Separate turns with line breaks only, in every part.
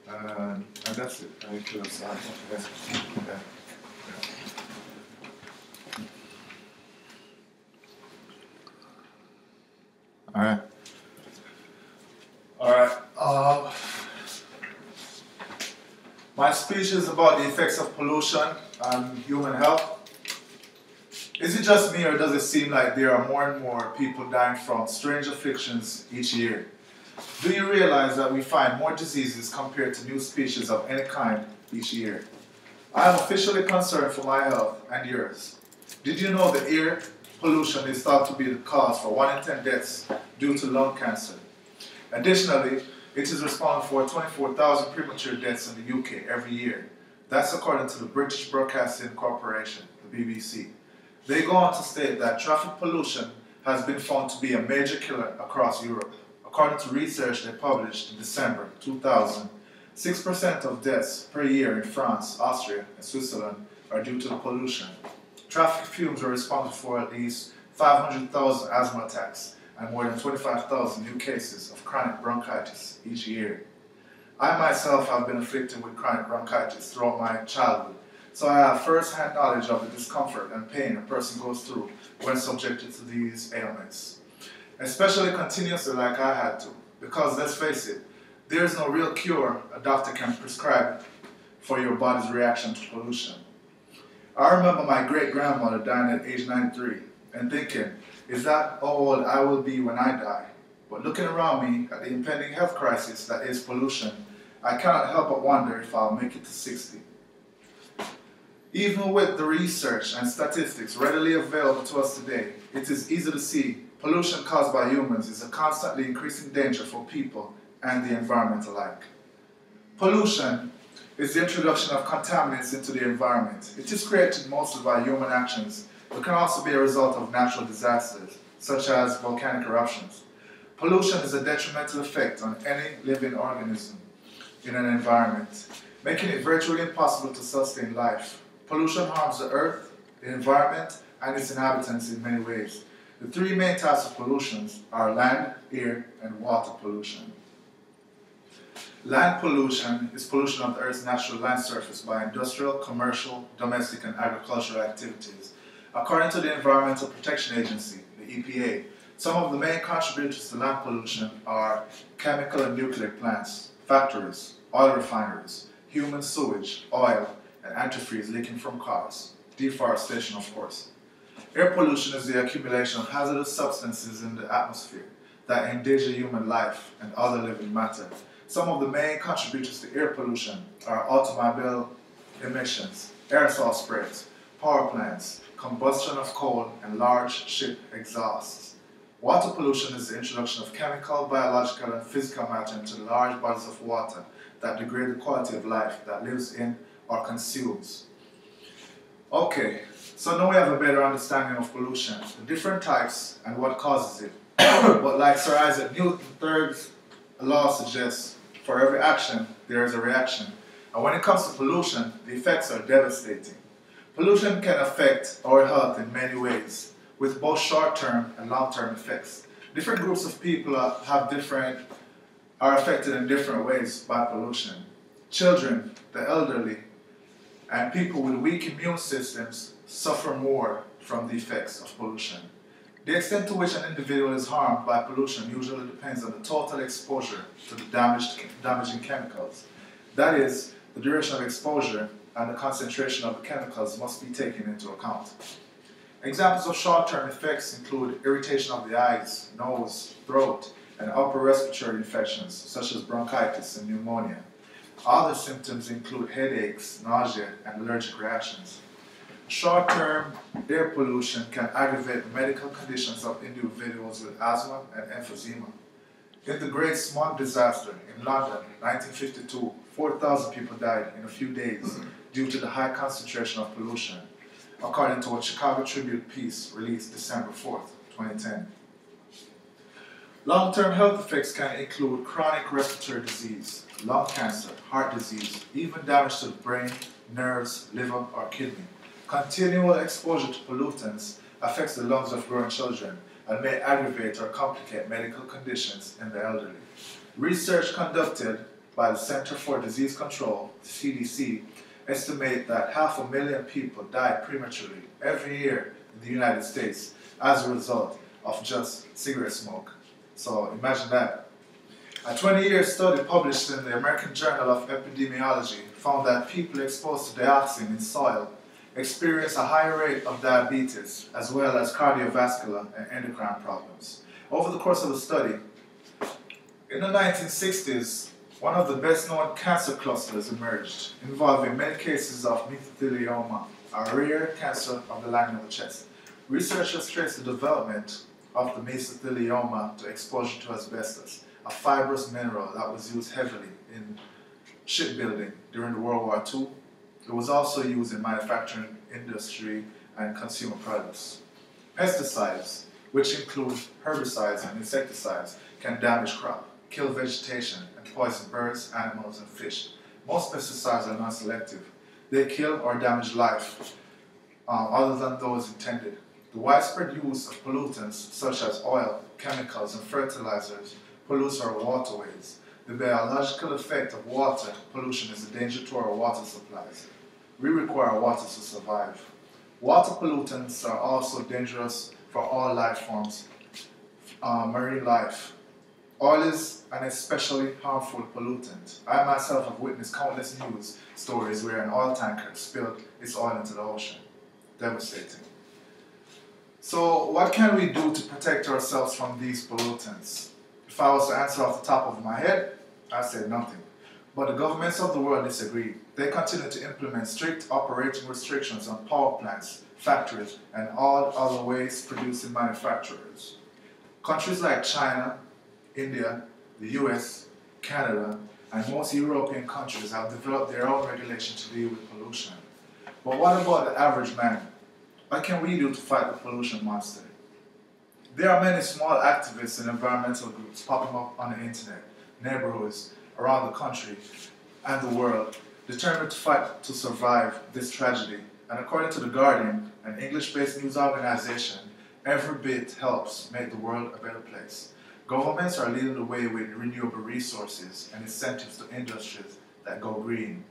And that's it. I include that. Yeah. All right. All right. My speech is about the effects of pollution on human health. Is it just me, or does it seem like there are more and more people dying from strange afflictions each year? Do you realize that we find more diseases compared to new species of any kind each year? I am officially concerned for my health and yours. Did you know that air pollution is thought to be the cause for 1 in 10 deaths due to lung cancer? Additionally, it is responsible for 24,000 premature deaths in the UK every year. That's according to the British Broadcasting Corporation, the BBC. They go on to state that traffic pollution has been found to be a major killer across Europe. According to research they published in December 2000, 6% of deaths per year in France, Austria, and Switzerland are due to the pollution. Traffic fumes are responsible for at least 500,000 asthma attacks and more than 25,000 new cases of chronic bronchitis each year. I myself have been afflicted with chronic bronchitis throughout my childhood, so I have first-hand knowledge of the discomfort and pain a person goes through when subjected to these ailments, especially continuously like I had to, because let's face it, there is no real cure a doctor can prescribe for your body's reaction to pollution. I remember my great-grandmother dying at age 93 and thinking, is that how old I will be when I die? But looking around me at the impending health crisis that is pollution, I cannot help but wonder if I'll make it to 60. Even with the research and statistics readily available to us today, it is easy to see pollution caused by humans is a constantly increasing danger for people and the environment alike. Pollution is the introduction of contaminants into the environment. It is created mostly by human actions, but can also be a result of natural disasters, such as volcanic eruptions. Pollution is a detrimental effect on any living organism in an environment, making it virtually impossible to sustain life. Pollution harms the earth, the environment, and its inhabitants in many ways. The three main types of pollutions are land, air, and water pollution. Land pollution is pollution of the Earth's natural land surface by industrial, commercial, domestic, and agricultural activities. According to the Environmental Protection Agency, the EPA, some of the main contributors to land pollution are chemical and nuclear plants, factories, oil refineries, human sewage, oil, and antifreeze leaking from cars, deforestation of course. Air pollution is the accumulation of hazardous substances in the atmosphere that endanger human life and other living matter. Some of the main contributors to air pollution are automobile emissions, aerosol sprays, power plants, combustion of coal, and large ship exhausts. Water pollution is the introduction of chemical, biological, and physical matter into large bodies of water that degrade the quality of life that lives in or consumes. Okay, so now we have a better understanding of pollution, the different types, and what causes it. But like Sir Isaac Newton's third law suggests, for every action, there is a reaction. And when it comes to pollution, the effects are devastating. Pollution can affect our health in many ways, with both short-term and long-term effects. Different groups of people are affected in different ways by pollution. Children, the elderly, and people with weak immune systems suffer more from the effects of pollution. The extent to which an individual is harmed by pollution usually depends on the total exposure to the damaging chemicals. That is, the duration of exposure and the concentration of the chemicals must be taken into account. Examples of short-term effects include irritation of the eyes, nose, throat, and upper respiratory infections such as bronchitis and pneumonia. Other symptoms include headaches, nausea, and allergic reactions. Short-term air pollution can aggravate the medical conditions of individuals with asthma and emphysema. In the Great Smog Disaster in London, 1952, 4,000 people died in a few days due to the high concentration of pollution, according to a Chicago Tribune piece released December 4th, 2010. Long-term health effects can include chronic respiratory disease, lung cancer, heart disease, even damage to the brain, nerves, liver, or kidney. Continual exposure to pollutants affects the lungs of growing children and may aggravate or complicate medical conditions in the elderly. Research conducted by the Center for Disease Control, CDC, estimate that 500,000 people die prematurely every year in the United States as a result of just cigarette smoke. So imagine that. A 20-year study published in the American Journal of Epidemiology found that people exposed to dioxin in soil experience a higher rate of diabetes as well as cardiovascular and endocrine problems. Over the course of the study, in the 1960s, one of the best-known cancer clusters emerged, involving many cases of mesothelioma, a rare cancer of the lining of the chest. Researchers traced the development of the mesothelioma to exposure to asbestos, a fibrous mineral that was used heavily in shipbuilding during the World War II. It was also used in manufacturing industry and consumer products. Pesticides, which include herbicides and insecticides, can damage crop, kill vegetation, and poison birds, animals, and fish. Most pesticides are non-selective. They kill or damage life other than those intended. The widespread use of pollutants such as oil, chemicals, and fertilizers pollutes our waterways. The biological effect of water pollution is a danger to our water supplies. We require water to survive. Water pollutants are also dangerous for all life forms, marine life. Oil is an especially harmful pollutant. I myself have witnessed countless news stories where an oil tanker spilled its oil into the ocean. Devastating. So what can we do to protect ourselves from these pollutants? If I was to answer off the top of my head, I'd say nothing. But the governments of the world disagree. They continue to implement strict operating restrictions on power plants, factories, and all other waste-producing manufacturers. Countries like China, India, the US, Canada, and most European countries have developed their own regulation to deal with pollution. But what about the average man? What can we do to fight the pollution monster? There are many small activists and environmental groups popping up on the internet, neighborhoods, around the country and the world, determined to fight to survive this tragedy. And according to The Guardian, an English-based news organization, every bit helps make the world a better place. Governments are leading the way with renewable resources and incentives to industries that go green,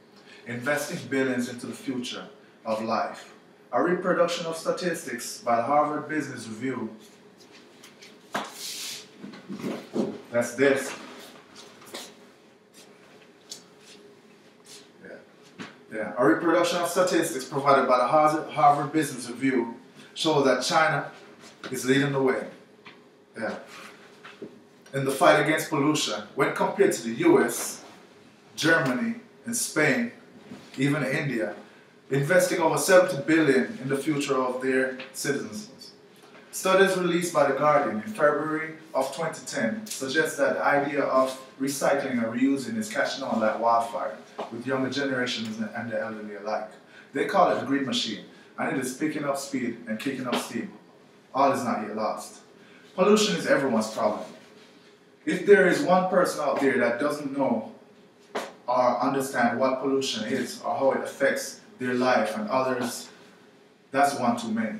investing billions into the future of life. A reproduction of statistics by the Harvard Business Review, that's this. A reproduction of statistics provided by the Harvard Business Review shows that China is leading the way in the fight against pollution when compared to the US, Germany, and Spain, even India, investing over $70 billion in the future of their citizens. Studies released by The Guardian in February of 2010 suggest that the idea of recycling and reusing is catching on like wildfire with younger generations and the elderly alike. They call it the green machine, and it is picking up speed and kicking up steam. All is not yet lost. Pollution is everyone's problem. If there is one person out there that doesn't know or understand what pollution is or how it affects their life and others, that's one too many.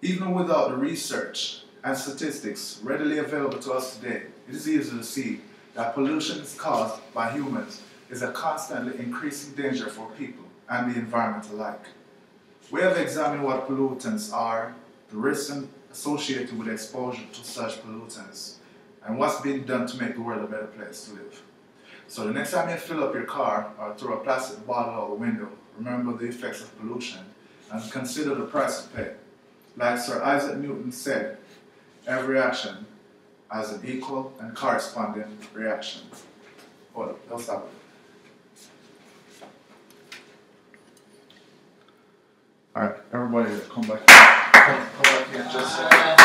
Even without the research and statistics readily available to us today, it is easy to see that pollution is caused by humans is a constantly increasing danger for people and the environment alike. We have examined what pollutants are, the risks associated with exposure to such pollutants, and what's being done to make the world a better place to live. So the next time you fill up your car or throw a plastic bottle out the window, remember the effects of pollution and consider the price to pay. Like Sir Isaac Newton said, every action has an equal and corresponding reaction. Hold up, don't stop it. Alright, everybody come back here. Come back here just a second.